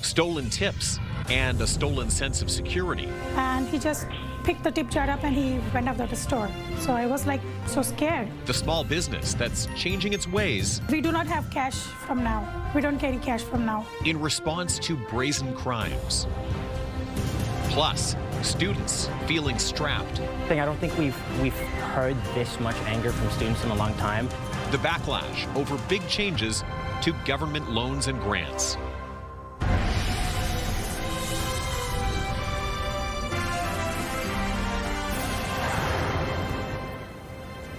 stolen tips, and a stolen sense of security. And he just picked the tip jar up and he went out of the store. So I was like so scared. The small business that's changing its ways. We do not have cash from now. We don't carry cash from now. In response to brazen crimes. Plus, students feeling strapped. I don't think we've heard this much anger from students in a long time. The backlash over big changes to government loans and grants.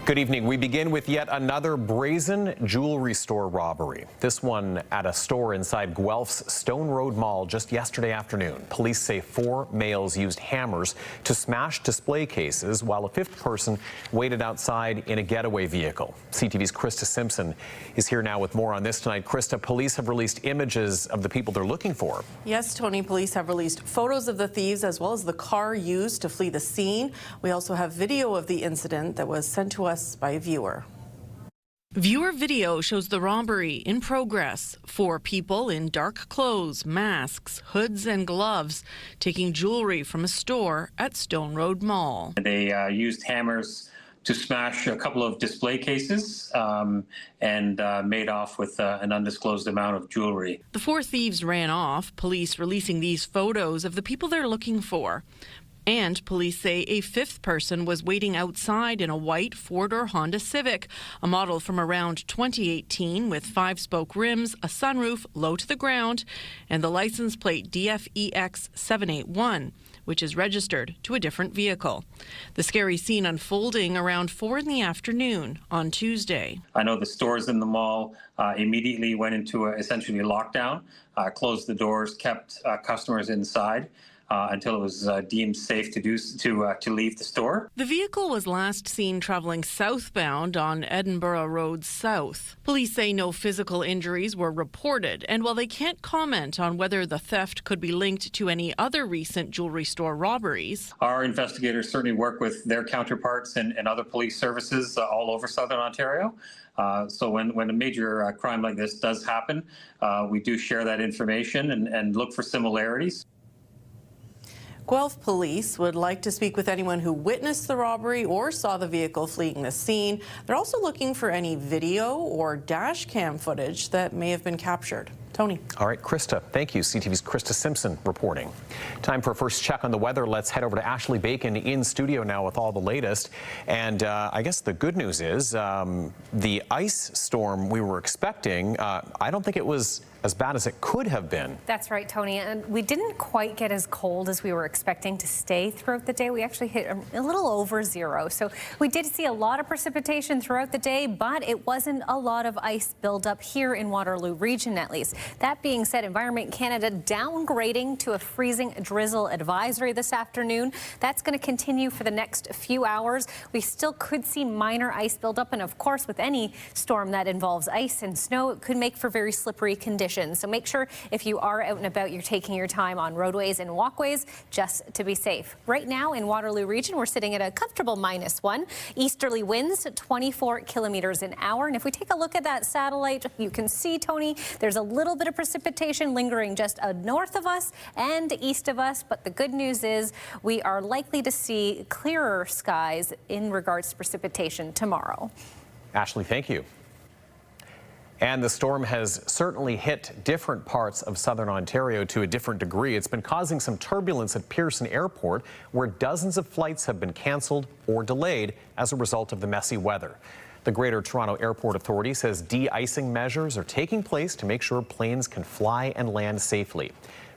Good evening. We begin with yet another brazen jewelry store robbery. This one at a store inside Guelph's Stone Road Mall just yesterday afternoon. Police say 4 males used hammers to smash display cases while a 5th person waited outside in a getaway vehicle. CTV's Krista Simpson is here now with more on this tonight. Krista, police have released images of the people they're looking for. Yes, Tony, police have released photos of the thieves as well as the car used to flee the scene. We also have video of the incident that was sent to us by a viewer. Viewer video shows the robbery in progress. 4 people in dark clothes, masks, hoods and gloves taking jewelry from a store at Stone Road Mall. They used hammers to smash a couple of display cases and made off with an undisclosed amount of jewelry. The 4 thieves ran off, police releasing these photos of the people they're looking for. And police say a 5th person was waiting outside in a white 4-door Honda Civic, a model from around 2018 with 5-spoke rims, a sunroof low to the ground, and the license plate DFEX 781, which is registered to a different vehicle. The scary scene unfolding around 4 in the afternoon on Tuesday. I know the stores in the mall immediately went into essentially a lockdown, closed the doors, kept customers inside. Until it was deemed safe to leave the store. The vehicle was last seen traveling southbound on Edinburgh Road South. Police say no physical injuries were reported, and while they can't comment on whether the theft could be linked to any other recent jewelry store robberies, our investigators certainly work with their counterparts and other police services all over Southern Ontario. So when a major crime like this does happen, we do share that information and look for similarities. Guelph police would like to speak with anyone who witnessed the robbery or saw the vehicle fleeing the scene. They're also looking for any video or dash cam footage that may have been captured. Tony. All right, Krista, thank you. CTV's Krista Simpson reporting. Time for a first check on the weather. Let's head over to Ashley Bacon in studio now with all the latest. And I guess the good news is the ice storm we were expecting, I don't think it was as bad as it could have been. That's right, Tony. And we didn't quite get as cold as we were expecting to stay throughout the day. We actually hit a little over 0. So we did see a lot of precipitation throughout the day, but it wasn't a lot of ice buildup here in Waterloo region, at least. That being said, Environment Canada downgrading to a freezing drizzle advisory this afternoon. That's going to continue for the next few hours. We still could see minor ice buildup, and of course, with any storm that involves ice and snow, it could make for very slippery conditions. So make sure if you are out and about, you're taking your time on roadways and walkways just to be safe. Right now in Waterloo region, we're sitting at a comfortable -1. Easterly winds 24 kilometers an hour. And if we take a look at that satellite, you can see, Tony, there's a little bit of precipitation lingering just north of us and east of us. But the good news is we are likely to see clearer skies in regards to precipitation tomorrow. Ashley, thank you. And the storm has certainly hit different parts of Southern Ontario to a different degree. It's been causing some turbulence at Pearson Airport, where dozens of flights have been canceled or delayed as a result of the messy weather. The Greater Toronto Airport Authority says de-icing measures are taking place to make sure planes can fly and land safely.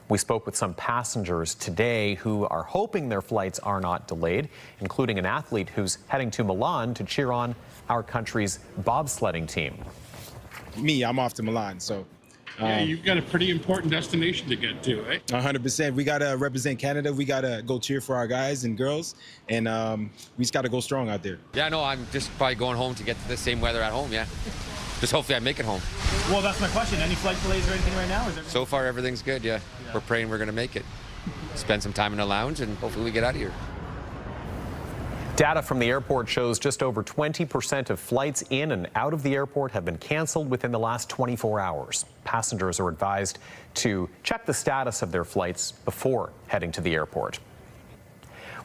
We spoke with some passengers today who are hoping their flights are not delayed, including an athlete who's heading to Milan to cheer on our country's bobsledding team. I'm off to Milan, so. Yeah, you've got a pretty important destination to get to, right? 100%. We got to represent Canada. We got to go cheer for our guys and girls, and we just got to go strong out there. Yeah, no, I'm just probably going home to get to the same weather at home, yeah. Just hopefully I make it home. Well, that's my question. Any flight delays or anything right now? So far, everything's good, yeah. We're praying we're going to make it. Spend some time in the lounge, and hopefully we get out of here. Data from the airport shows just over 20% of flights in and out of the airport have been canceled within the last 24 hours. Passengers are advised to check the status of their flights before heading to the airport.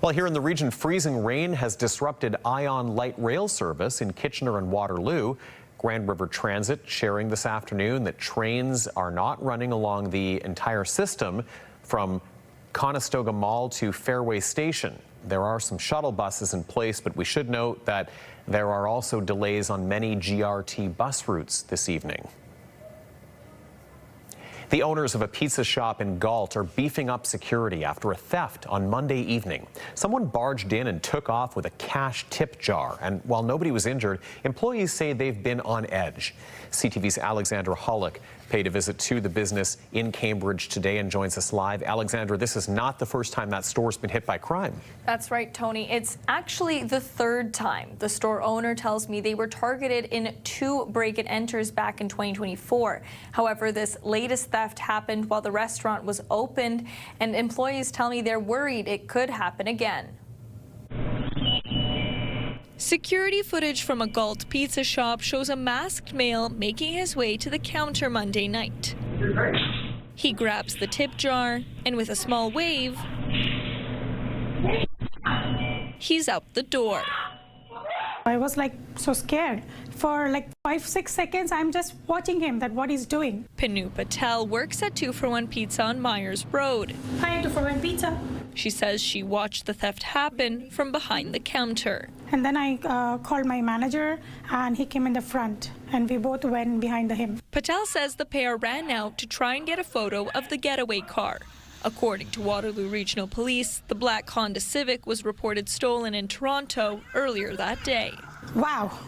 Well, here in the region, freezing rain has disrupted Ion Light Rail service in Kitchener and Waterloo. Grand River Transit sharing this afternoon that trains are not running along the entire system from Conestoga Mall to Fairway Station. There are some shuttle buses in place, but we should note that there are also delays on many GRT bus routes this evening. The owners of a pizza shop in Guelph are beefing up security after a theft on Monday evening. Someone barged in and took off with a cash tip jar, and while nobody was injured, employees say they've been on edge. CTV's Alexandra Hollick paid a visit to the business in Cambridge today and joins us live. Alexandra, this is not the first time that store's been hit by crime. That's right, Tony. It's actually the third time. The store owner tells me they were targeted in 2 break-and-enters back in 2024. However, this latest theft happened while the restaurant was opened, and employees tell me they're worried it could happen again. Security footage from a Guelph pizza shop shows a masked male making his way to the counter Monday night. He grabs the tip jar and with a small wave, he's out the door. I was like so scared. For like 5-6 seconds, I'm just watching him, that what he's doing. Pinu Patel works at 2-for-1 Pizza on Myers Road. Hi, 2-for-1 Pizza. She says she watched the theft happen from behind the counter. And then I called my manager, and he came in the front, and we both went behind him. Patel says the pair ran out to try and get a photo of the getaway car. According to Waterloo Regional Police, the black Honda Civic was reported stolen in Toronto earlier that day. Wow.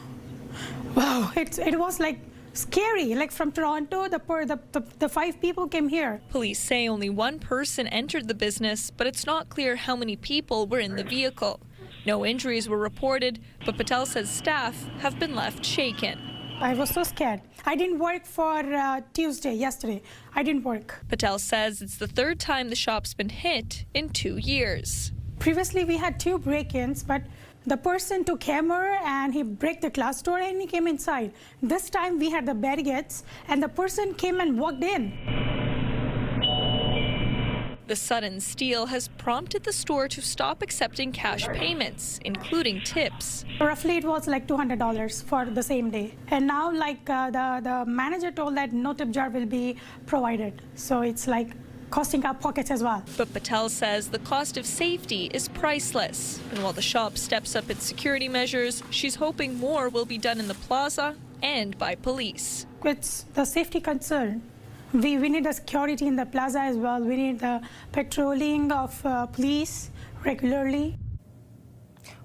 Wow, it was like scary. Like from Toronto, the 5 people came here. Police say only 1 person entered the business, but it's not clear how many people were in the vehicle. No injuries were reported, but Patel says staff have been left shaken. I was so scared. I didn't work for yesterday. I didn't work. Patel says it's the 3rd time the shop's been hit in 2 years. Previously, we had 2 break-ins, but the person took hammer and he broke the glass door and he came inside. This time we had the barricades and the person came and walked in. The sudden steal has prompted the store to stop accepting cash payments, including tips. Roughly it was like $200 for the same day. And now like the manager told that no tip jar will be provided. So it's like costing our pockets as well. But Patel says the cost of safety is priceless. And while the shop steps up its security measures, she's hoping more will be done in the plaza and by police. It's the safety concern. We need the security in the plaza as well. We need the patrolling of police regularly.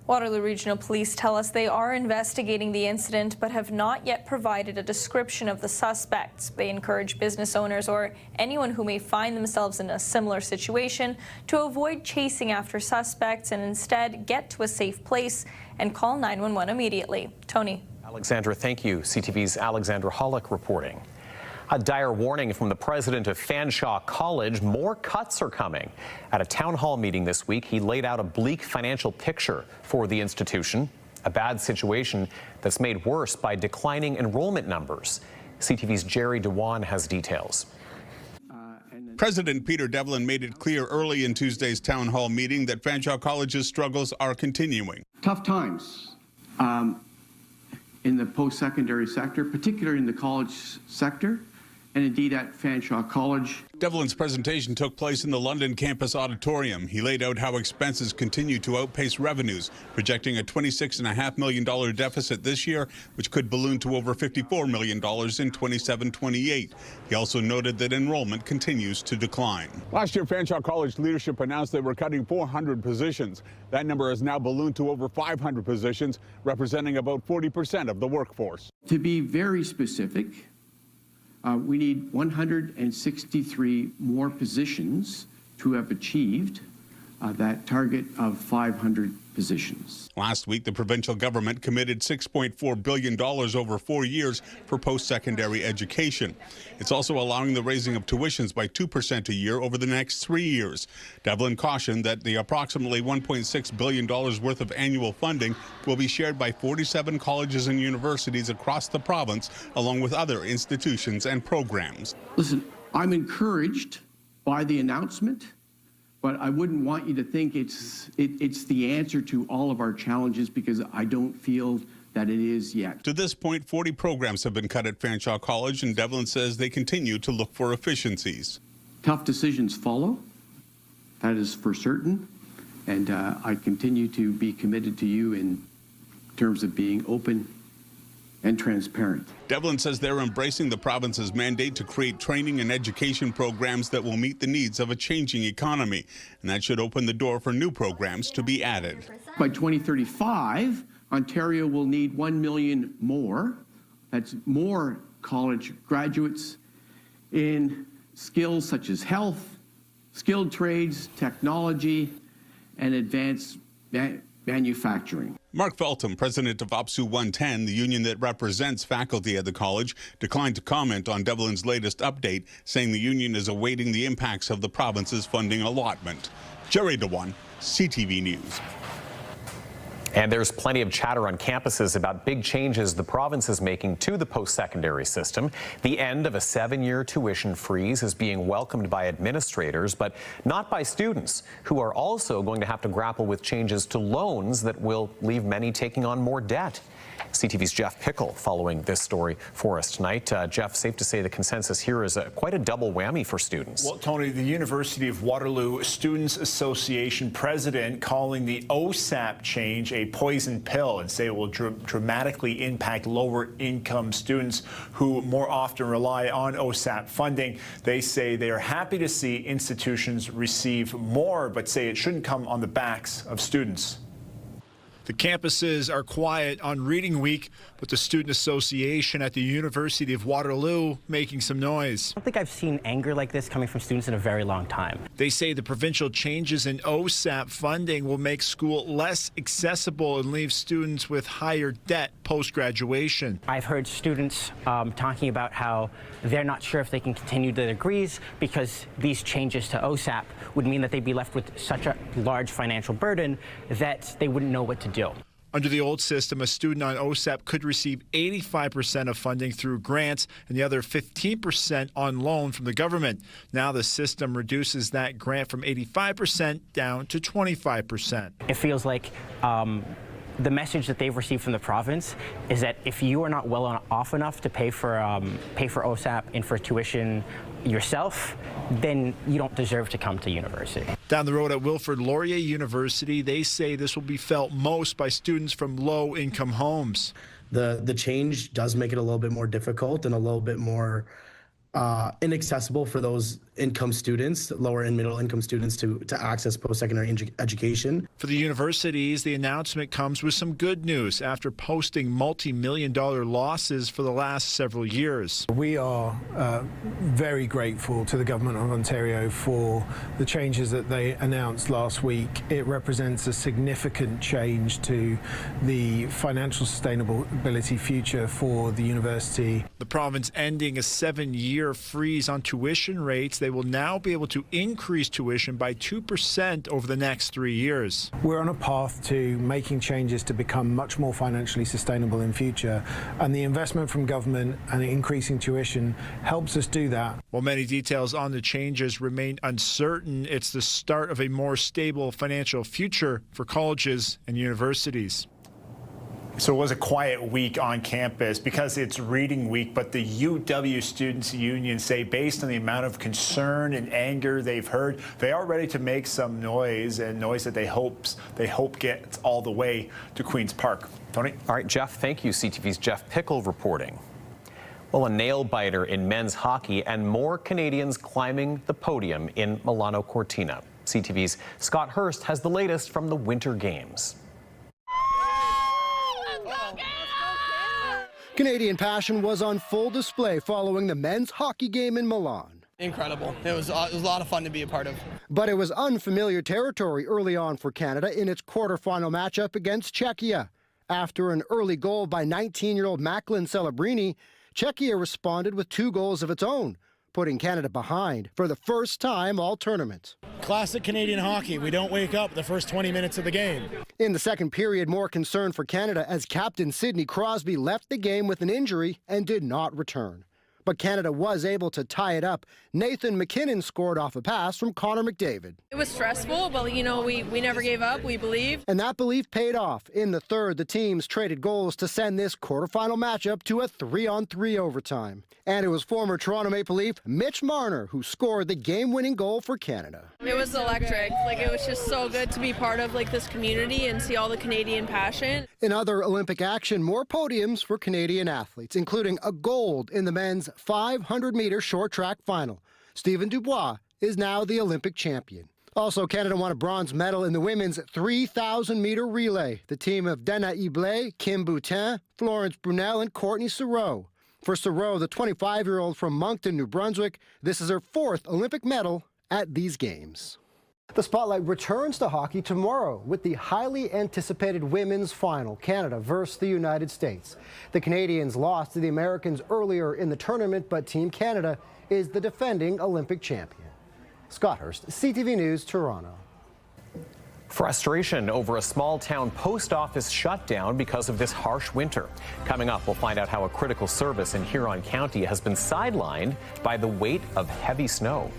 Waterloo Regional Police tell us they are investigating the incident but have not yet provided a description of the suspects. They encourage business owners or anyone who may find themselves in a similar situation to avoid chasing after suspects and instead get to a safe place and call 911 immediately. Tony. Alexandra, thank you. CTV's Alexandra Hollick reporting. A dire warning from the president of Fanshawe College. More cuts are coming. At a town hall meeting this week, he laid out a bleak financial picture for the institution, a bad situation that's made worse by declining enrollment numbers. CTV's Jerry Dewan has details. President Peter Devlin made it clear early in Tuesday's town hall meeting that Fanshawe College's struggles are continuing. Tough times in the post-secondary sector, particularly in the college sector, and indeed at Fanshawe College. Devlin's presentation took place in the London campus auditorium. He laid out how expenses continue to outpace revenues, projecting a $26.5 million deficit this year, which could balloon to over $54 million in 27-28. He also noted that enrollment continues to decline. Last year, Fanshawe College leadership announced they were cutting 400 positions. That number has now ballooned to over 500 positions, representing about 40% of the workforce. To be very specific, we need 163 more positions to have achieved that target of 500 positions. Last week, the provincial government committed $6.4 billion over 4 years for post-secondary education. It's also allowing the raising of tuitions by 2% a year over the next 3 years. Devlin cautioned that the approximately $1.6 billion worth of annual funding will be shared by 47 colleges and universities across the province, along with other institutions and programs. Listen, I'm encouraged by the announcement, but I wouldn't want you to think it's the answer to all of our challenges, because I don't feel that it is yet. To this point, 40 programs have been cut at Fanshawe College, and Devlin says they continue to look for efficiencies. Tough decisions follow, that is for certain, and I continue to be committed to you in terms of being open and transparent. Devlin says they're embracing the province's mandate to create training and education programs that will meet the needs of a changing economy, and that should open the door for new programs to be added. By 2035, Ontario will need 1 million more. That's more college graduates in skills such as health, skilled trades, technology, and advanced manufacturing. Mark Feltham, president of OPSU 110, the union that represents faculty at the college, declined to comment on Devlin's latest update, saying the union is awaiting the impacts of the province's funding allotment. Jerry DeWan, CTV News. And there's plenty of chatter on campuses about big changes the province is making to the post-secondary system. The end of a 7-year tuition freeze is being welcomed by administrators, but not by students, who are also going to have to grapple with changes to loans that will leave many taking on more debt. CTV's Jeff Pickle following this story for us tonight. Jeff, safe to say the consensus here is quite a double whammy for students. Well, Tony, the University of Waterloo Students Association president calling the OSAP change a poison pill, and say it will dramatically impact lower income students who more often rely on OSAP funding. They say they are happy to see institutions receive more, but say it shouldn't come on the backs of students. The campuses are quiet on reading week, but the Student Association at the University of Waterloo making some noise. I don't think I've seen anger like this coming from students in a very long time. They say the provincial changes in OSAP funding will make school less accessible and leave students with higher debt post-graduation. I've heard students talking about how they're not sure if they can continue their degrees because these changes to OSAP would mean that they'd be left with such a large financial burden that they wouldn't know what to do. Under the old system, a student on OSAP could receive 85% of funding through grants and the other 15% on loan from the government. Now the system reduces that grant from 85% down to 25%. It feels like the message that they've received from the province is that if you are not well off enough to pay for OSAP and for tuition yourself, then you don't deserve to come to university. Down the road at Wilfrid Laurier University, they say this will be felt most by students from low-income homes. The change does make it a little bit more difficult and a little bit more inaccessible for those income students, lower and middle income students, to access post-secondary education. For the universities, the announcement comes with some good news after posting multi-million-dollar losses for the last several years. We are very grateful to the Government of Ontario for the changes that they announced last week. It represents a significant change to the financial sustainability future for the university. The province ending a 7-year freeze on tuition rates. They will now be able to increase tuition by 2% over the next 3 years. We're on a path to making changes to become much more financially sustainable in future, and the investment from government and increasing tuition helps us do that. While many details on the changes remain uncertain, it's the start of a more stable financial future for colleges and universities. So it was a quiet week on campus because it's reading week, but the UW Students Union say based on the amount of concern and anger they've heard, they are ready to make some noise, and noise that they hope gets all the way to Queen's Park. Tony? All right, Jeff, thank you. CTV's Jeff Pickle reporting. Well, a nail-biter in men's hockey and more Canadians climbing the podium in Milano Cortina. CTV's Scott Hurst has the latest from the Winter Games. Canadian passion was on full display following the men's hockey game in Milan. Incredible. It was a lot of fun to be a part of. But it was unfamiliar territory early on for Canada in its quarterfinal matchup against Czechia. After an early goal by 19-year-old Macklin Celebrini, Czechia responded with 2 goals of its own, putting Canada behind for the first time all tournament. Classic Canadian hockey. We don't wake up the first 20 minutes of the game. In the second period, more concern for Canada as captain Sidney Crosby left the game with an injury and did not return. But Canada was able to tie it up. Nathan McKinnon scored off a pass from Connor McDavid. It was stressful, but we never gave up. We believed. And that belief paid off. In the third, the teams traded goals to send this quarterfinal matchup to a 3-on-3 overtime. And it was former Toronto Maple Leaf Mitch Marner who scored the game-winning goal for Canada. It was electric. It was just so good to be part of this community and see all the Canadian passion. In other Olympic action, more podiums for Canadian athletes, including a gold in the men's 500-meter short track final. Stephen Dubois is now the Olympic champion. Also, Canada won a bronze medal in the women's 3,000-meter relay. The team of Dana Iblé, Kim Boutin, Florence Brunel, and Courtney Sereau. For Sereau, the 25-year-old from Moncton, New Brunswick, this is her 4th Olympic medal at these games. The spotlight returns to hockey tomorrow with the highly anticipated women's final, Canada versus the United States. The Canadians lost to the Americans earlier in the tournament, but Team Canada is the defending Olympic champion. Scott Hurst, CTV News, Toronto. Frustration over a small-town post office shutdown because of this harsh winter. Coming up, we'll find out how a critical service in Huron County has been sidelined by the weight of heavy snow.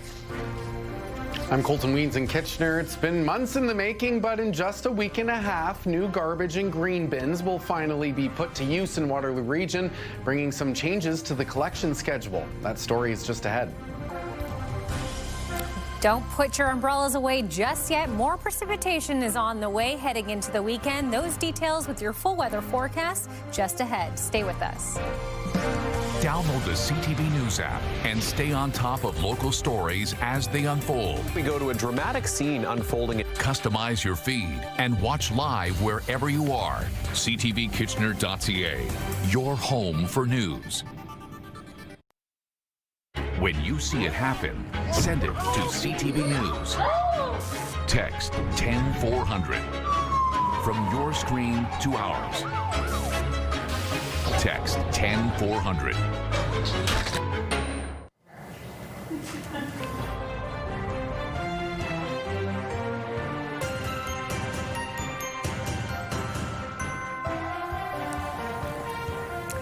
I'm Colton Weeds in Kitchener. It's been months in the making, but in just a week and a half, new garbage and green bins will finally be put to use in Waterloo Region, bringing some changes to the collection schedule. That story is just ahead. Don't put your umbrellas away just yet. More precipitation is on the way heading into the weekend. Those details with your full weather forecast just ahead. Stay with us. Download the CTV News app and stay on top of local stories as they unfold. We go to a dramatic scene unfolding. Customize your feed and watch live wherever you are. ctvkitchener.ca, your home for news. When you see it happen, send it to CTV News. Text 10400. From your screen to ours. Text 10400.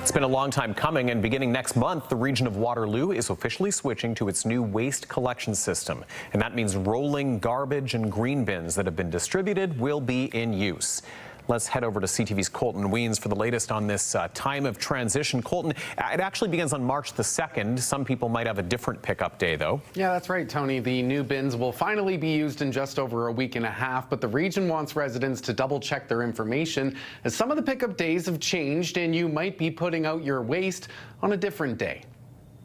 It's been a long time coming, and beginning next month, the region of Waterloo is officially switching to its new waste collection system. And that means rolling garbage and green bins that have been distributed will be in use. Let's head over to CTV's Colton Weens for the latest on this time of transition. Colton, it actually begins on March the 2nd. Some people might have a different pickup day, though. Yeah, that's right, Tony. The new bins will finally be used in just over a week and a half, but the region wants residents to double-check their information, as some of the pickup days have changed and you might be putting out your waste on a different day.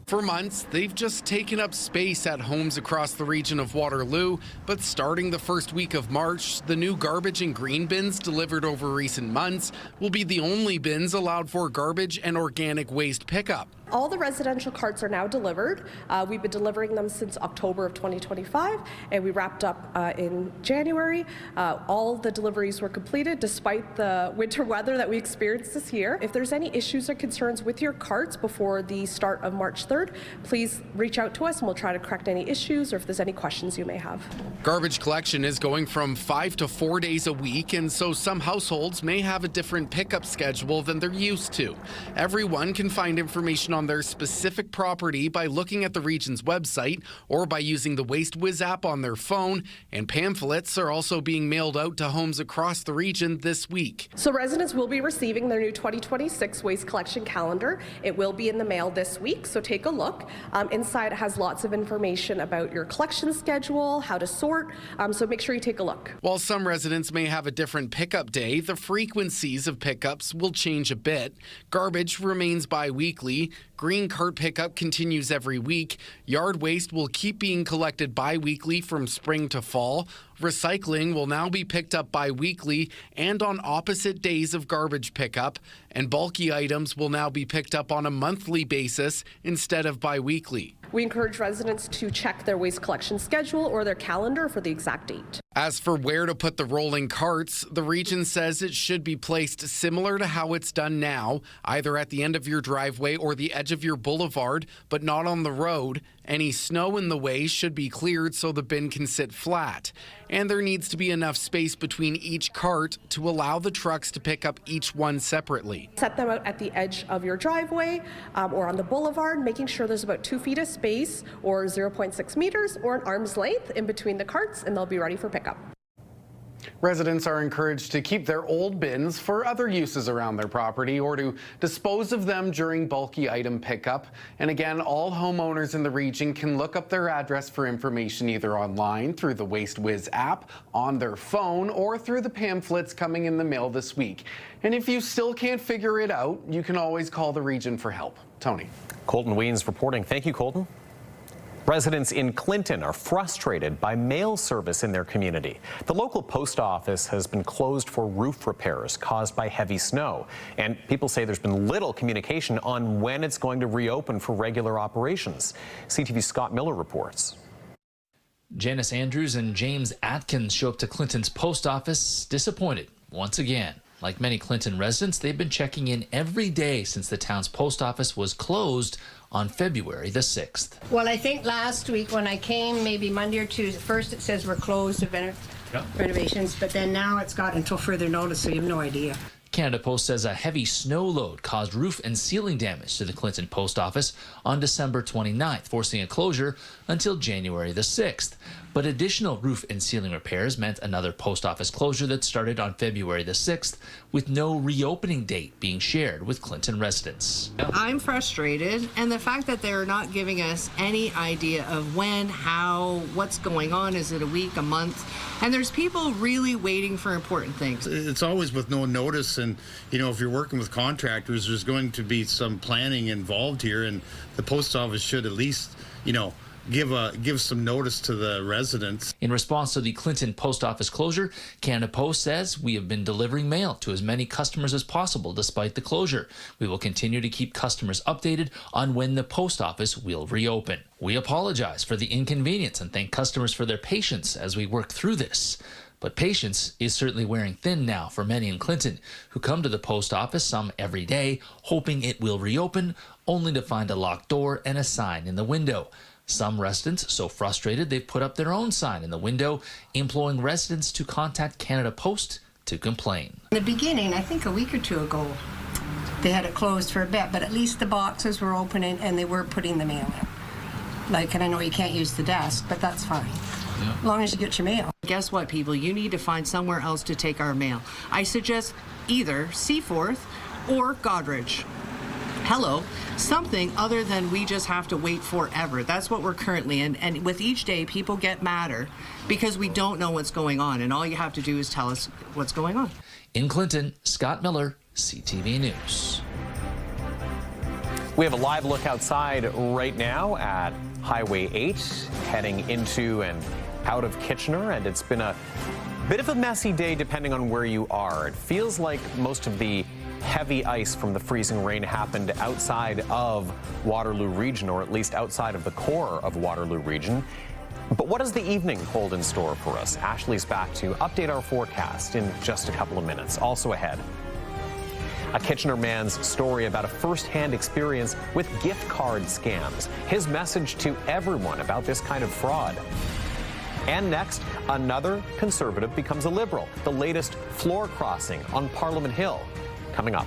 For months, they've just taken up space at homes across the region of Waterloo, but starting the first week of March, the new garbage and green bins delivered over recent months will be the only bins allowed for garbage and organic waste pickup. All the residential carts are now delivered. We've been delivering them since October of 2025, and we wrapped up in January. All the deliveries were completed despite the winter weather that we experienced this year. If there's any issues or concerns with your carts before the start of March 3rd, please reach out to us and we'll try to correct any issues or if there's any questions you may have. Garbage collection is going from 5 to 4 days a week, and so some households may have a different pickup schedule than they're used to. Everyone can find information on their specific property by looking at the region's website or by using the Waste Whiz app on their phone, and pamphlets are also being mailed out to homes across the region this week. So residents will be receiving their new 2026 waste collection calendar. It will be in the mail this week, so take a look. Inside it has lots of information about your collection schedule, how to sort, so make sure you take a look. While some residents may have a different pickup day, the frequencies of pickups will change a bit. Garbage remains bi-weekly. Green cart pickup continues every week. Yard waste will keep being collected bi-weekly from spring to fall. Recycling will now be picked up bi-weekly and on opposite days of garbage pickup. And bulky items will now be picked up on a monthly basis instead of bi-weekly. we encourage residents to check their waste collection schedule or their calendar for the exact date. As for where to put the rolling carts, the region says it should be placed similar to how it's done now, either at the end of your driveway or the edge of your boulevard, but not on the road. Any snow in the way should be cleared so the bin can sit flat. And there needs to be enough space between each cart to allow the trucks to pick up each one separately. Set them out at the edge of your driveway or on the boulevard, making sure there's about 2 feet of space or 0.6 meters or an arm's length in between the carts, and they'll be ready for pickup. Residents are encouraged to keep their old bins for other uses around their property or to dispose of them during bulky item pickup. And again, all homeowners in the region can look up their address for information either online through the WasteWiz app, on their phone, or through the pamphlets coming in the mail this week. And if you still can't figure it out, you can always call the region for help. Tony. Colton Weens reporting. Thank you, Colton. Residents in Clinton are frustrated by mail service in their community. The local post office has been closed for roof repairs caused by heavy snow. And people say there's been little communication on when it's going to reopen for regular operations. CTV's Scott Miller reports. Janice Andrews and James Atkins show up to Clinton's post office disappointed once again. Like many Clinton residents, they've been checking in every day since the town's post office was closed on February the 6th. Well, I think last week when I came, maybe Monday or Tuesday, first it says we're closed to renovations, but then now it's got until further notice, so you have no idea. Canada Post says a heavy snow load caused roof and ceiling damage to the Clinton post office on December 29th, forcing a closure until January the 6th. But additional roof and ceiling repairs meant another post office closure that started on February the 6th, with no reopening date being shared with Clinton residents. I'm frustrated, and the fact that they're not giving us any idea of when, how, what's going on. Is it a week, a month? And there's people really waiting for important things. It's always with no notice, and you know, if you're working with contractors, there's going to be some planning involved here, and the post office should at least, you know, give some notice to the residents. In response to the Clinton post office closure, Canada Post says we have been delivering mail to as many customers as possible despite the closure. We will continue to keep customers updated on when the post office will reopen. We apologize for the inconvenience and thank customers for their patience as we work through this. But patience is certainly wearing thin now for many in Clinton who come to the post office, some every day, hoping it will reopen, only to find a locked door and a sign in the window. Some residents so frustrated they've put up their own sign in the window, imploring residents to contact Canada Post to complain. In the beginning, I think a week or two ago, they had it closed for a bit, but at least the boxes were opening and they were putting the mail in. Like, and I know you can't use the desk, but that's fine. Yeah. As long as you get your mail. Guess what, people? You need to find somewhere else to take our mail. I suggest either Seaforth or Godrich. Hello, something other than we just have to wait forever. That's what we're currently in. And with each day, people get madder because we don't know what's going on. And all you have to do is tell us what's going on. In Clinton, Scott Miller, CTV News. We have a live look outside right now at Highway 8, heading into and out of Kitchener. And it's been a bit of a messy day depending on where you are. It feels like most of the heavy ice from the freezing rain happened outside of Waterloo Region, or at least outside of the core of Waterloo Region. But what does the evening hold in store for us? Ashley's back to update our forecast in just a couple of minutes. Also ahead, a Kitchener man's story about a first-hand experience with gift card scams. His message to everyone about this kind of fraud. And next, another Conservative becomes a Liberal. The latest floor crossing on Parliament Hill. Coming up.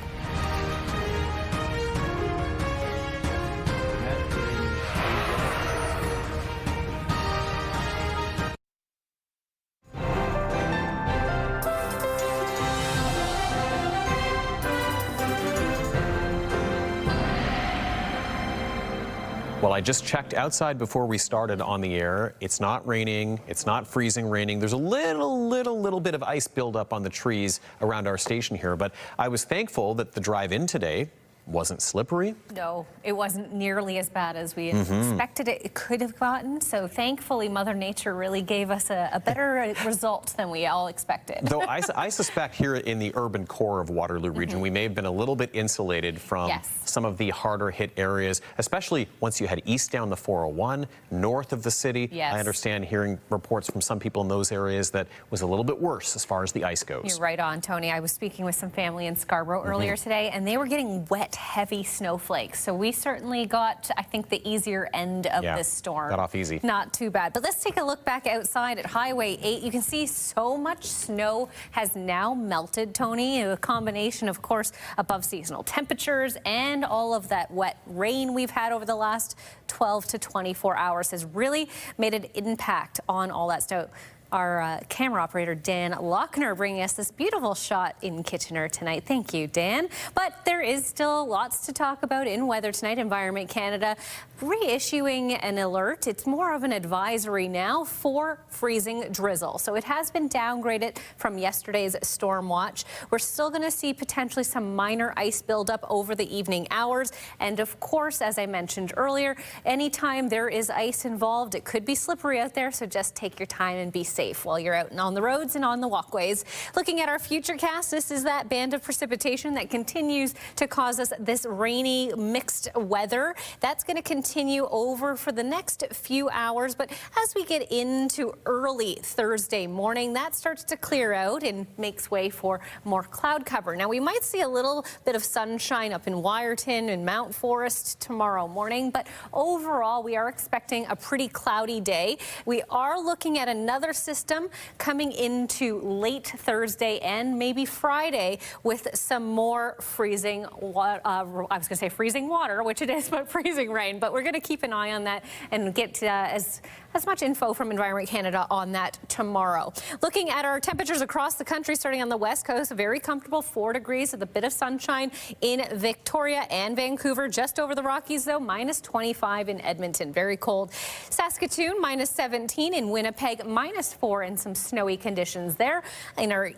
Well, I just checked outside before we started on the air. It's not raining. It's not freezing raining. There's a little bit of ice buildup on the trees around our station here, but I was thankful that the drive in today wasn't slippery. No, it wasn't nearly as bad as we expected it could have gotten. So thankfully, Mother Nature really gave us a better result than we all expected. Though I suspect here in the urban core of Waterloo region, we may have been a little bit insulated from some of the harder hit areas, especially once you head east down the 401, north of the city. I understand hearing reports from some people in those areas that was a little bit worse as far as the ice goes. You're right on, Tony. I was speaking with some family in Scarborough earlier today, and they were getting wet, heavy snowflakes. So we certainly got, I think, the easier end of this storm. Got off easy. Not too bad. But let's take a look back outside at Highway 8. You can see so much snow has now melted, Tony. A combination, of course, above seasonal temperatures and all of that wet rain we've had over the last 12 to 24 hours has really made an impact on all that snow. Our camera operator, Dan Lochner, bringing us this beautiful shot in Kitchener tonight. Thank you, Dan. But there is still lots to talk about in weather tonight. Environment Canada reissuing an alert. It's more of an advisory now for freezing drizzle. So it has been downgraded from yesterday's storm watch. We're still going to see potentially some minor ice buildup over the evening hours. And of course, as I mentioned earlier, anytime there is ice involved, it could be slippery out there. So just take your time and be safe while you're out and on the roads and on the walkways. Looking at our futurecast, this is that band of precipitation that continues to cause us this rainy mixed weather. That's going to continue over for the next few hours, but as we get into early Thursday morning, that starts to clear out and makes way for more cloud cover. Now we might see a little bit of sunshine up in Wyerton and Mount Forest tomorrow morning, but overall we are expecting a pretty cloudy day. We are looking at another system coming into late Thursday and maybe Friday with some more freezing water. I was going to say freezing water, which it is, but freezing rain. But we're going to keep an eye on that and get as much info from Environment Canada on that tomorrow. Looking at our temperatures across the country, starting on the west coast, very comfortable 4 degrees with a bit of sunshine in Victoria and Vancouver. Just over the Rockies, though, minus 25 in Edmonton. Very cold. Saskatoon, minus 17 in Winnipeg, minus 4 and some snowy conditions there. In our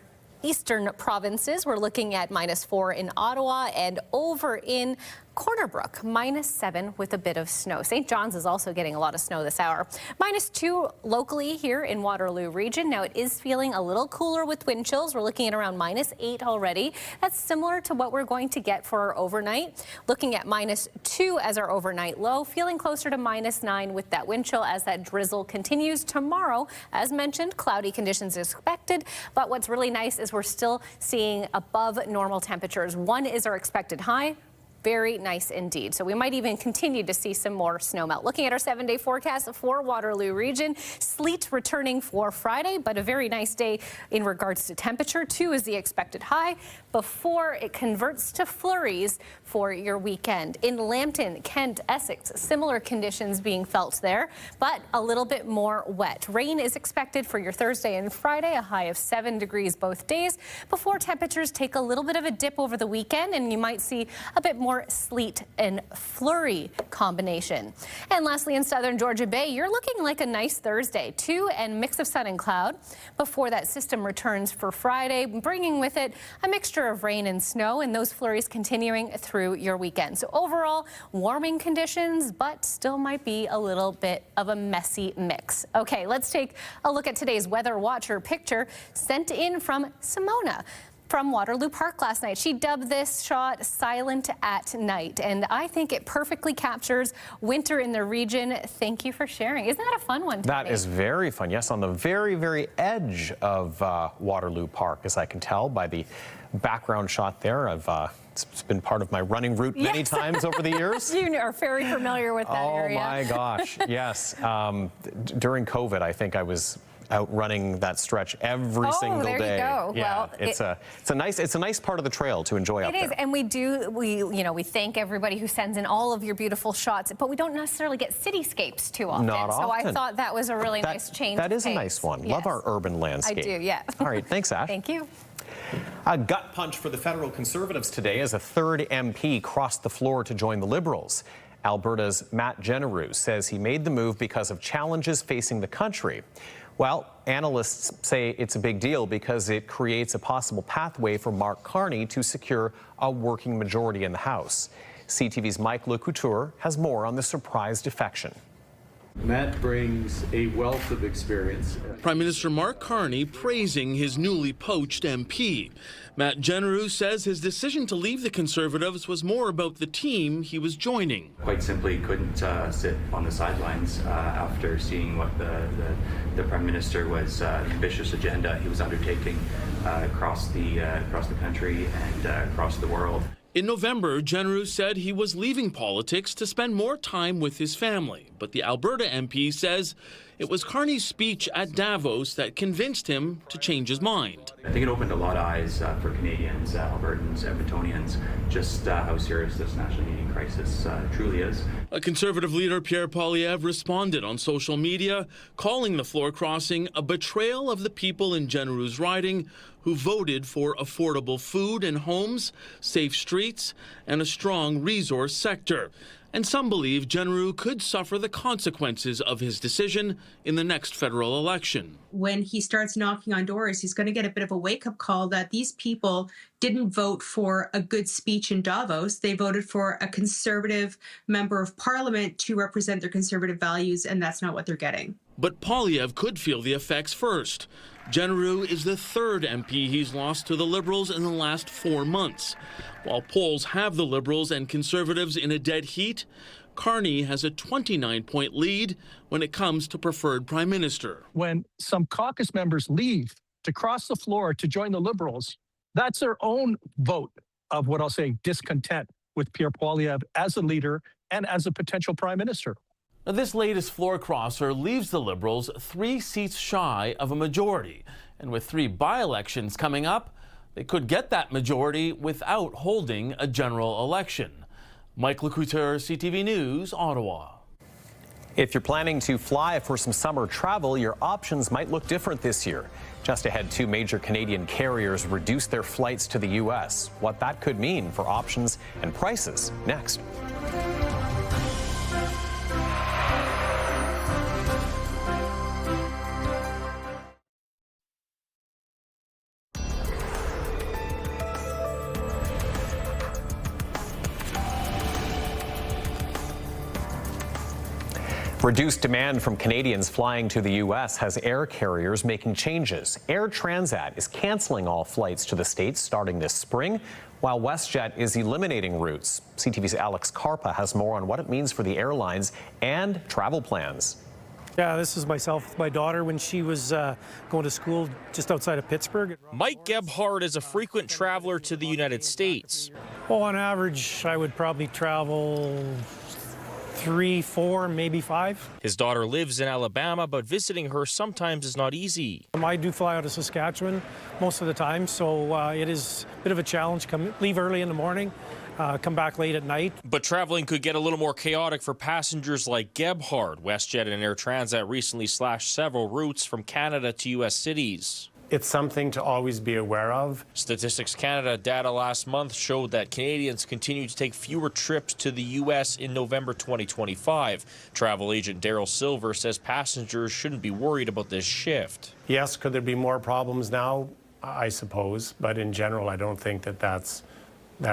eastern provinces, we're looking at minus 4 in Ottawa, and over in Corner Brook, minus 7 with a bit of snow. St. John's is also getting a lot of snow this hour. Minus 2 locally here in Waterloo region. Now it is feeling a little cooler with wind chills. We're looking at around minus 8 already. That's similar to what we're going to get for our overnight. Looking at minus 2 as our overnight low. Feeling closer to minus 9 with that wind chill as that drizzle continues. Tomorrow, as mentioned, cloudy conditions expected. But what's really nice is we're still seeing above normal temperatures. 1 is our expected high. Very nice indeed. So we might even continue to see some more snow melt. Looking at our 7-day forecast for Waterloo region, sleet returning for Friday, but a very nice day in regards to temperature. 2 is the expected high before it converts to flurries for your weekend. In Lambton, Kent, Essex, similar conditions being felt there, but a little bit more wet. Rain is expected for your Thursday and Friday, a high of 7 degrees both days, before temperatures take a little bit of a dip over the weekend, and you might see a bit more sleet and flurry combination. And lastly, in southern Georgia Bay, you're looking like a nice Thursday, 2 and mix of sun and cloud before that system returns for Friday, bringing with it a mixture of rain and snow, and those flurries continuing through your weekend. So overall, warming conditions, but still might be a little bit of a messy mix. Okay, let's take a look at today's Weather Watcher picture sent in from Simona from Waterloo Park last night. She dubbed this shot Silent at Night, and I think it perfectly captures winter in the region. Thank you for sharing. Isn't that a fun one today? That is very fun. Yes, on the very, very edge of Waterloo Park, as I can tell by the background shot there. It's been part of my running route many times over the years. You are very familiar with that area. Oh my gosh, yes. During COVID, I think I was out running that stretch every single day. There you go. Yeah, well, it's a nice part of the trail to enjoy up there. It is, and we thank everybody who sends in all of your beautiful shots, but we don't necessarily get cityscapes too often. Not so often. I thought that was a really nice change. That is of a pace. nice one. Yes. Love our urban landscape. I do, yeah. All right, thanks, Ash. Thank you. A gut punch for the federal Conservatives today as a third MP crossed the floor to join the Liberals. Alberta's Matt Generous says he made the move because of challenges facing the country. Well, analysts say it's a big deal because it creates a possible pathway for Mark Carney to secure a working majority in the House. CTV's Mike LeCouture has more on the surprise defection. Matt brings a wealth of experience. Prime Minister Mark Carney praising his newly poached MP. Matt Genereux says his decision to leave the Conservatives was more about the team he was joining. Quite simply couldn't sit on the sidelines after seeing what the Prime Minister was, the ambitious agenda he was undertaking across the country and across the world. In November, Genereux said he was leaving politics to spend more time with his family. But the Alberta MP says it was Carney's speech at Davos that convinced him to change his mind. I think it opened a lot of eyes for Canadians, Albertans, Edmontonians, just how serious this national heating crisis truly is. A Conservative leader, Pierre Poilievre, responded on social media, calling the floor crossing a betrayal of the people in Genereux's riding who voted for affordable food and homes, safe streets, and a strong resource sector. And some believe Genereux could suffer the consequences of his decision in the next federal election. When he starts knocking on doors, he's going to get a bit of a wake-up call that these people didn't vote for a good speech in Davos. They voted for a Conservative member of Parliament to represent their Conservative values, and that's not what they're getting. But Poilievre could feel the effects first. Genereux is the third MP he's lost to the Liberals in the last 4 months. While polls have the Liberals and Conservatives in a dead heat, Carney has a 29-point lead when it comes to preferred Prime Minister. When some caucus members leave to cross the floor to join the Liberals, that's their own vote of what I'll say discontent with Pierre Poilievre as a leader and as a potential Prime Minister. Now, this latest floor crosser leaves the Liberals 3 seats shy of a majority. And with 3 by-elections coming up, they could get that majority without holding a general election. Mike LeCouture, CTV News, Ottawa. If you're planning to fly for some summer travel, your options might look different this year. Just ahead, 2 major Canadian carriers reduced their flights to the U.S. What that could mean for options and prices next. Reduced demand from Canadians flying to the U.S. has air carriers making changes. Air Transat is canceling all flights to the States starting this spring, while WestJet is eliminating routes. CTV's Alex Carpa has more on what it means for the airlines and travel plans. Yeah, this is myself with my daughter when she was going to school just outside of Pittsburgh. Mike Gebhardt is a frequent traveler to the United States. Well, on average, I would probably travel 3, 4, maybe 5. His daughter lives in Alabama, but visiting her sometimes is not easy. I do fly out of Saskatchewan most of the time, so it is a bit of a challenge. Leave early in the morning, come back late at night. But traveling could get a little more chaotic for passengers like Gebhardt. WestJet and Air Transat recently slashed several routes from Canada to U.S. cities. It's something to always be aware of. Statistics Canada data last month showed that Canadians continue to take fewer trips to the U.S. in November 2025. Travel agent Daryl Silver says passengers shouldn't be worried about this shift. Yes, could there be more problems now? I suppose, but in general, I don't think that that's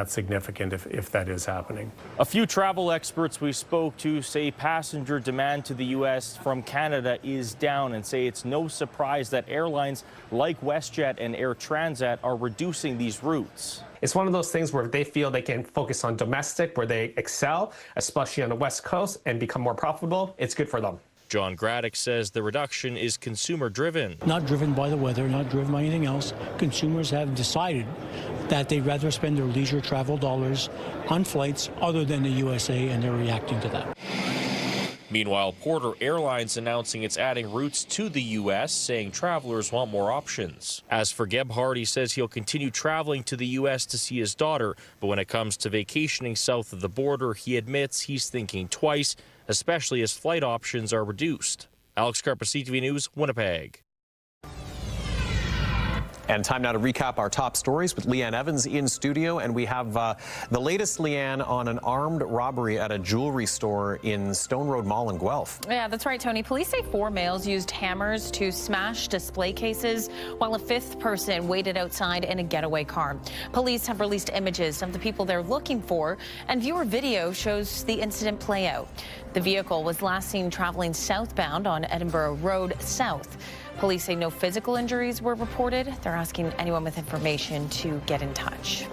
significant if that is happening. A few travel experts we spoke to say passenger demand to the U.S. from Canada is down and say it's no surprise that airlines like WestJet and Air Transat are reducing these routes. It's one of those things where they feel they can focus on domestic, where they excel, especially on the West Coast, and become more profitable. It's good for them. John Graddick says the reduction is consumer-driven. Not driven by the weather, not driven by anything else. Consumers have decided that they'd rather spend their leisure travel dollars on flights other than the USA, and they're reacting to that. Meanwhile, Porter Airlines announcing it's adding routes to the U.S., saying travelers want more options. As for Gebhardt, he says he'll continue traveling to the U.S. to see his daughter, but when it comes to vacationing south of the border, he admits he's thinking twice, especially as flight options are reduced. Alex Carpa, CTV News, Winnipeg. And time now to recap our top stories with Leanne Evans in studio. And we have the latest, Leanne, on an armed robbery at a jewelry store in Stone Road Mall in Guelph. Yeah, that's right, Tony. Police say 4 males used hammers to smash display cases while a 5th person waited outside in a getaway car. Police have released images of the people they're looking for, and viewer video shows the incident play out. The vehicle was last seen traveling southbound on Edinburgh Road South. Police say no physical injuries were reported. They're asking anyone with information to get in touch.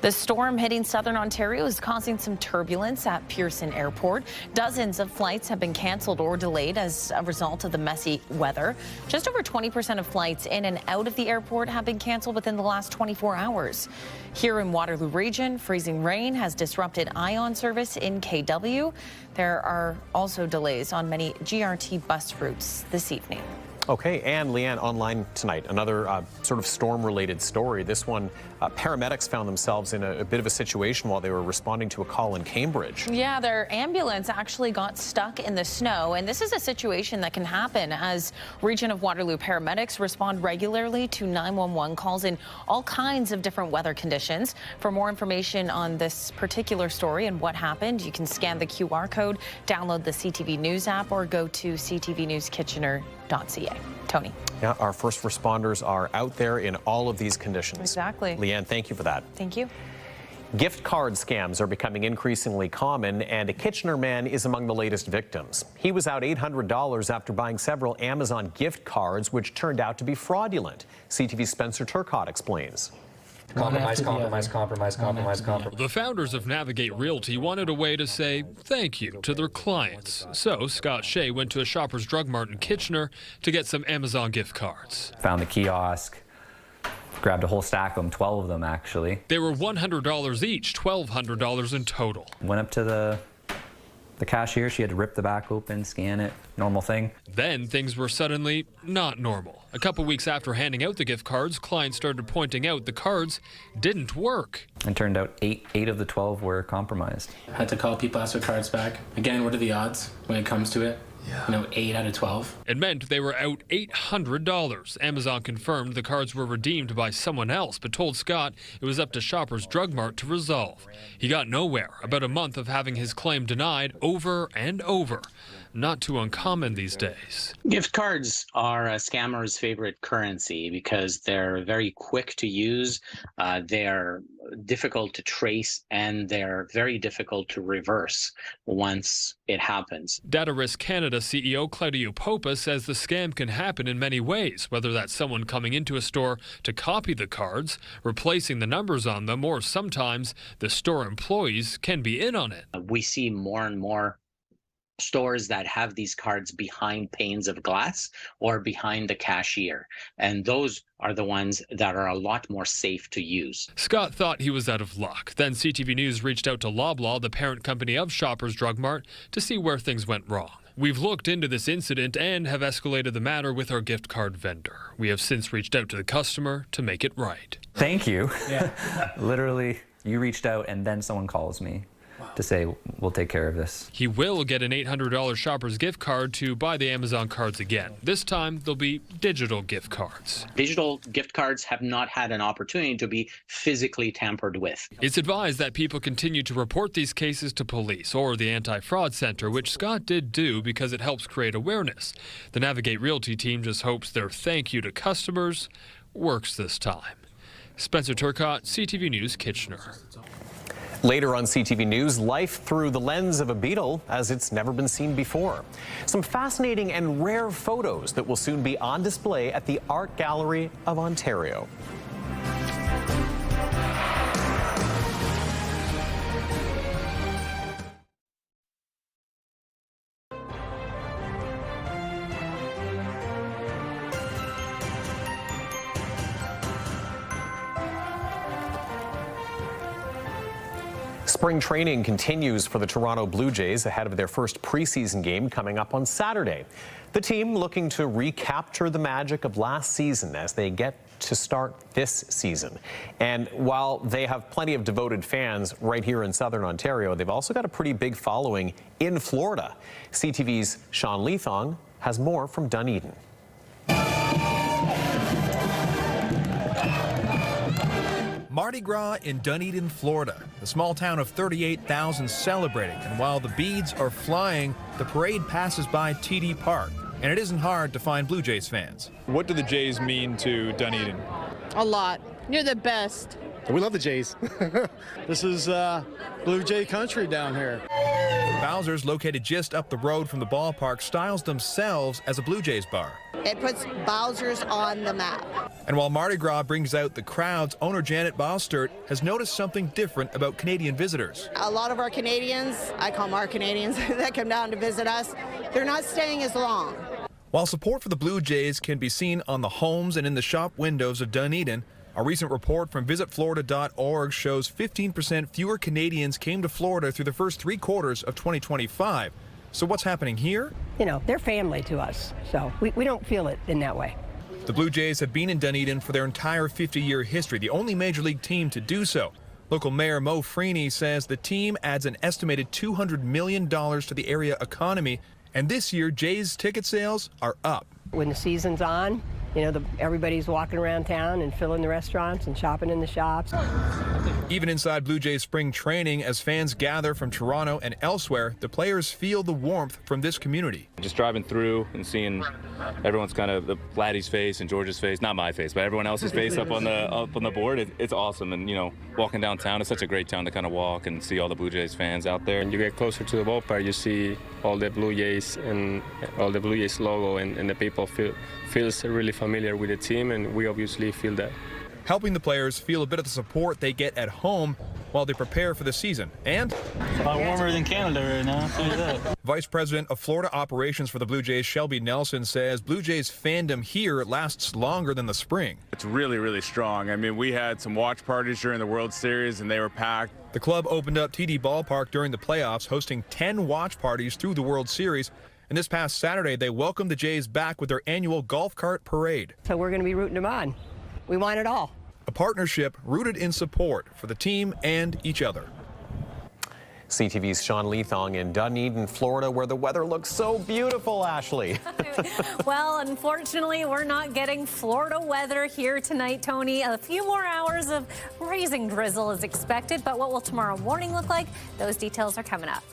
The storm hitting southern Ontario is causing some turbulence at Pearson Airport. Dozens of flights have been canceled or delayed as a result of the messy weather. Just over 20% of flights in and out of the airport have been canceled within the last 24 hours. Here in Waterloo Region, freezing rain has disrupted Ion service in KW. There are also delays on many GRT bus routes this evening. Okay, and Leanne, online tonight, another sort of storm-related story. This one, paramedics found themselves in a bit of a situation while they were responding to a call in Cambridge. Yeah, their ambulance actually got stuck in the snow, and this is a situation that can happen as Region of Waterloo paramedics respond regularly to 911 calls in all kinds of different weather conditions. For more information on this particular story and what happened, you can scan the QR code, download the CTV News app, or go to ctvnewskitchener.ca. Tony. Yeah, our first responders are out there in all of these conditions. Exactly. Leanne, thank you for that. Thank you. Gift card scams are becoming increasingly common, and a Kitchener man is among the latest victims. He was out $800 after buying several Amazon gift cards, which turned out to be fraudulent. CTV's Spencer Turcotte explains. Compromise. The founders of Navigate Realty wanted a way to say thank you to their clients. So Scott Shea went to a Shoppers Drug Mart in Kitchener to get some Amazon gift cards. Found the kiosk, grabbed a whole stack of them, 12 of them actually. They were $100 each, $1,200 in total. Went up to the cashier, she had to rip the back open, scan it, normal thing. Then things were suddenly not normal. A couple weeks after handing out the gift cards, clients started pointing out the cards didn't work. And turned out eight of the 12 were compromised. I had to call people, ask for cards back. Again, what are the odds when it comes to it? You know, 8 out of 12. It meant they were out $800. Amazon confirmed the cards were redeemed by someone else, but told Scott it was up to Shoppers Drug Mart to resolve. He got nowhere, about a month of having his claim denied over and over. Not too uncommon these days. Gift cards are a scammer's favorite currency because they're very quick to use, they're difficult to trace, and they're very difficult to reverse once it happens. Data Risk Canada CEO Claudio Popa says the scam can happen in many ways, whether that's someone coming into a store to copy the cards, replacing the numbers on them, or sometimes the store employees can be in on it. We see more and more stores that have these cards behind panes of glass or behind the cashier, and those are the ones that are a lot more safe to use. Scott thought he was out of luck. Then CTV News reached out to Loblaw, the parent company of Shoppers Drug Mart, to see where things went wrong. We've looked into this incident and have escalated the matter with our gift card vendor. We have since reached out to the customer to make it right. Thank you. Yeah. Literally, you reached out and then someone calls me to say, we'll take care of this. He will get an $800 Shoppers gift card to buy the Amazon cards again. This time, they'll be digital gift cards. Digital gift cards have not had an opportunity to be physically tampered with. It's advised that people continue to report these cases to police or the Anti-Fraud Center, which Scott did do because it helps create awareness. The Navigate Realty team just hopes their thank you to customers works this time. Spencer Turcotte, CTV News, Kitchener. Later on CTV News, life through the lens of a Beatle as it's never been seen before. Some fascinating and rare photos that will soon be on display at the Art Gallery of Ontario. Spring training continues for the Toronto Blue Jays ahead of their first preseason game coming up on Saturday. The team looking to recapture the magic of last season as they get to start this season. And while they have plenty of devoted fans right here in Southern Ontario, they've also got a pretty big following in Florida. CTV's Sean Leathong has more from Dunedin. Mardi Gras in Dunedin, Florida. The small town of 38,000 celebrating, and while the beads are flying, the parade passes by TD Park, and it isn't hard to find Blue Jays fans. What do the Jays mean to Dunedin? A lot. You're the best. We love the Jays. This is Blue Jay country down here. Bowser's, located just up the road from the ballpark, styles themselves as a Blue Jays bar. It puts Bowser's on the map. And while Mardi Gras brings out the crowds, owner Janet Bostert has noticed something different about Canadian visitors. A lot of our Canadians, I call them our Canadians, that come down to visit us, they're not staying as long. While support for the Blue Jays can be seen on the homes and in the shop windows of Dunedin, a recent report from visitflorida.org shows 15% fewer Canadians came to Florida through the first 3 quarters of 2025. So what's happening here? You know, they're family to us, so we don't feel it in that way. The Blue Jays have been in Dunedin for their entire 50-year history, the only major league team to do so. Local Mayor Mo Freeney says the team adds an estimated $200 million to the area economy, and this year Jays ticket sales are up. When the season's on, you know, everybody's walking around town and filling the restaurants and shopping in the shops. Even inside Blue Jays spring training, as fans gather from Toronto and elsewhere, the players feel the warmth from this community. Just driving through and seeing everyone's kind of, the Vladdy's face and George's face, not my face, but everyone else's face up on the board. It's awesome. And, you know, walking downtown, it's such a great town to kind of walk and see all the Blue Jays fans out there. When you get closer to the ballpark, you see all the Blue Jays and all the Blue Jays logo, and the people feels really familiar with the team, and we obviously feel that. Helping the players feel a bit of the support they get at home while they prepare for the season. And it's a lot warmer than Canada right now, I'll tell you that. Vice President of Florida Operations for the Blue Jays, Shelby Nelson, says Blue Jays fandom here lasts longer than the spring. It's really, really strong. I mean, we had some watch parties during the World Series and they were packed. The club opened up TD Ballpark during the playoffs, hosting 10 watch parties through the World Series. And this past Saturday, they welcomed the Jays back with their annual golf cart parade. So we're going to be rooting them on. We want it all. A partnership rooted in support for the team and each other. CTV's Sean Leathong in Dunedin, Florida, where the weather looks so beautiful, Ashley. Well, unfortunately, we're not getting Florida weather here tonight, Tony. A few more hours of raising drizzle is expected, but what will tomorrow morning look like? Those details are coming up.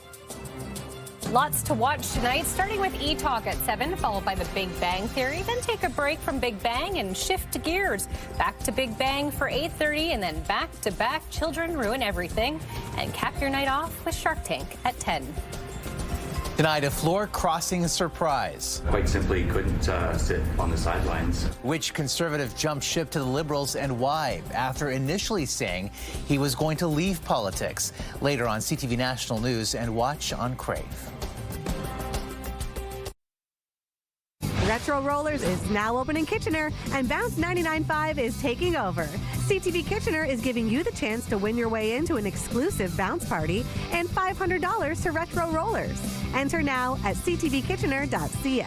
Lots to watch tonight, starting with E-Talk at 7, followed by The Big Bang Theory. Then take a break from Big Bang and shift gears. Back to Big Bang for 8:30, and then back-to-back Children Ruin Everything. And cap your night off with Shark Tank at 10. Tonight, a floor crossing surprise. Quite simply couldn't sit on the sidelines. Which Conservative jumped ship to the Liberals and why? After initially saying he was going to leave politics. Later on CTV National News and watch on Crave. Retro Rollers is now open in Kitchener, and Bounce 99.5 is taking over. CTV Kitchener is giving you the chance to win your way into an exclusive bounce party and $500 to Retro Rollers. Enter now at ctvkitchener.ca.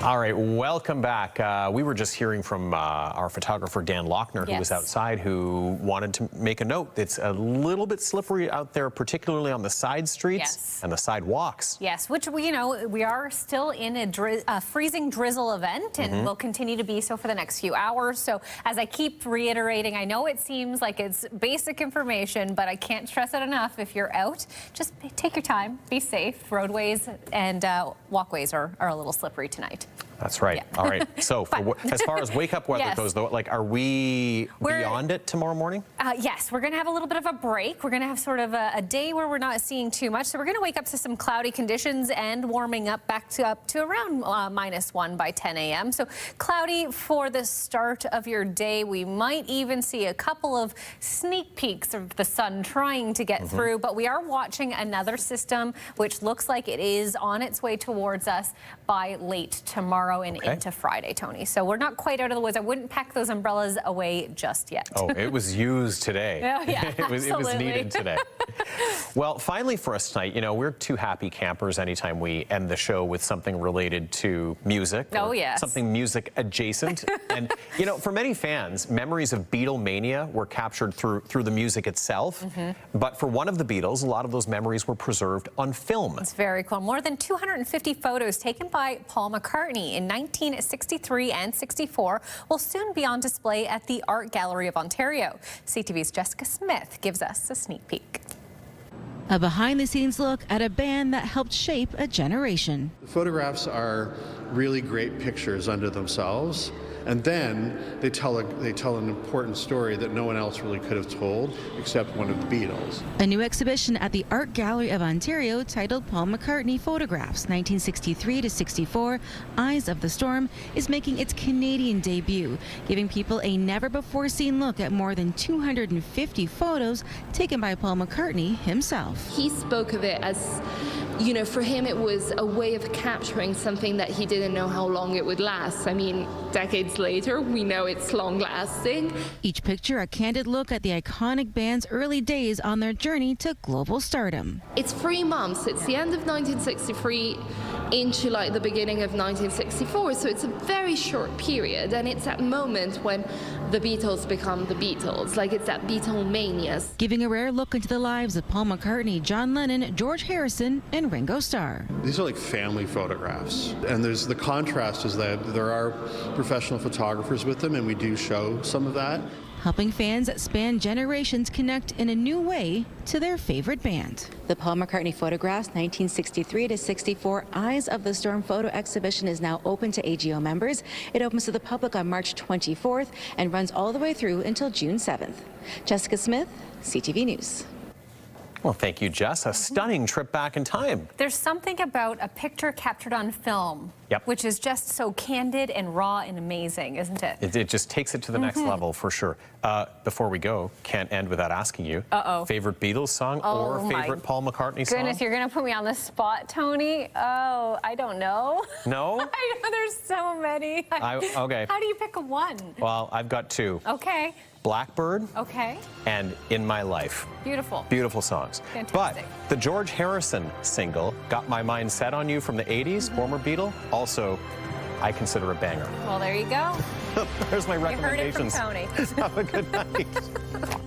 All right, welcome back. We were just hearing from our photographer, Dan Lochner, who was outside, who wanted to make a note. It's a little bit slippery out there, particularly on the side streets and the sidewalks. Yes, which, we are still in a freezing drizzle event, and will continue to be so for the next few hours. So as I keep reiterating, I know it seems like it's basic information, but I can't stress it enough. If you're out, just take your time, be safe. Roadways and walkways are a little slippery tonight. That's right. Yeah. All right. So as far as wake-up weather goes, though, like, are we beyond it tomorrow morning? Yes, we're going to have a little bit of a break. We're going to have sort of a day where we're not seeing too much. So we're going to wake up to some cloudy conditions and warming up back up to around -1 by 10 a.m. So cloudy for the start of your day. We might even see a couple of sneak peeks of the sun trying to get through. But we are watching another system, which looks like it is on its way towards us by late tomorrow. tomorrow and into Friday, Tony. So we're not quite out of the woods. I wouldn't pack those umbrellas away just yet. Oh, it was used today. Oh, yeah, it was needed today. Well, finally for us tonight, you know, we're two happy campers anytime we end the show with something related to music. Oh, yes. Something music adjacent. And, you know, for many fans, memories of Beatlemania were captured through the music itself. But for one of the Beatles, a lot of those memories were preserved on film. It's very cool. More than 250 photos taken by Paul McCartney in 1963 and 64 will soon be on display at the Art Gallery of Ontario. CTV's Jessica Smith gives us a sneak peek. A behind-the-scenes look at a band that helped shape a generation. The photographs are really great pictures unto themselves, and then they tell an important story that no one else really could have told except one of the Beatles. A new exhibition at the Art Gallery of Ontario titled Paul McCartney Photographs 1963 to 64 Eyes of the Storm is making its Canadian debut, giving people a never-before-seen look at more than 250 photos taken by Paul McCartney himself. He spoke of it as, you know, for him it was a way of capturing something that he didn't know how long it would last. I mean, decades later, we know it's long-lasting. Each picture a candid look at the iconic band's early days on their journey to global stardom. It's 3 months. It's the end of 1963 into like the beginning of 1964, so it's a very short period, and it's that moment when the Beatles become the Beatles. Like, it's that Beatlemania. Giving a rare look into the lives of Paul McCartney, John Lennon, George Harrison, and Ringo Starr. These are like family photographs, and there's the contrast is that there are professional photographers with them, and we do show some of that. Helping fans that span generations connect in a new way to their favorite band. The Paul McCartney Photographs 1963 to 64 Eyes of the Storm photo exhibition is now open to AGO members. It opens to the public on March 24th and runs all the way through until June 7th. Jessica Smith, CTV News. Well, thank you, Jess. A stunning trip back in time. There's something about a picture captured on film, which is just so candid and raw and amazing, isn't it? It just takes it to the next level, for sure. Before we go, can't end without asking you, favorite Beatles song or favorite Paul McCartney song? Goodness, you're going to put me on the spot, Tony. Oh, I don't know. No? I know there's so many. Okay. How do you pick one? Well, I've got 2. Okay. Blackbird and In My Life. Beautiful. Beautiful songs. Fantastic. But the George Harrison single, Got My Mind Set on You from the 80s, former Beatle, also I consider a banger. Well, there you go. There's my recommendations. You heard it from Tony. Have a good night.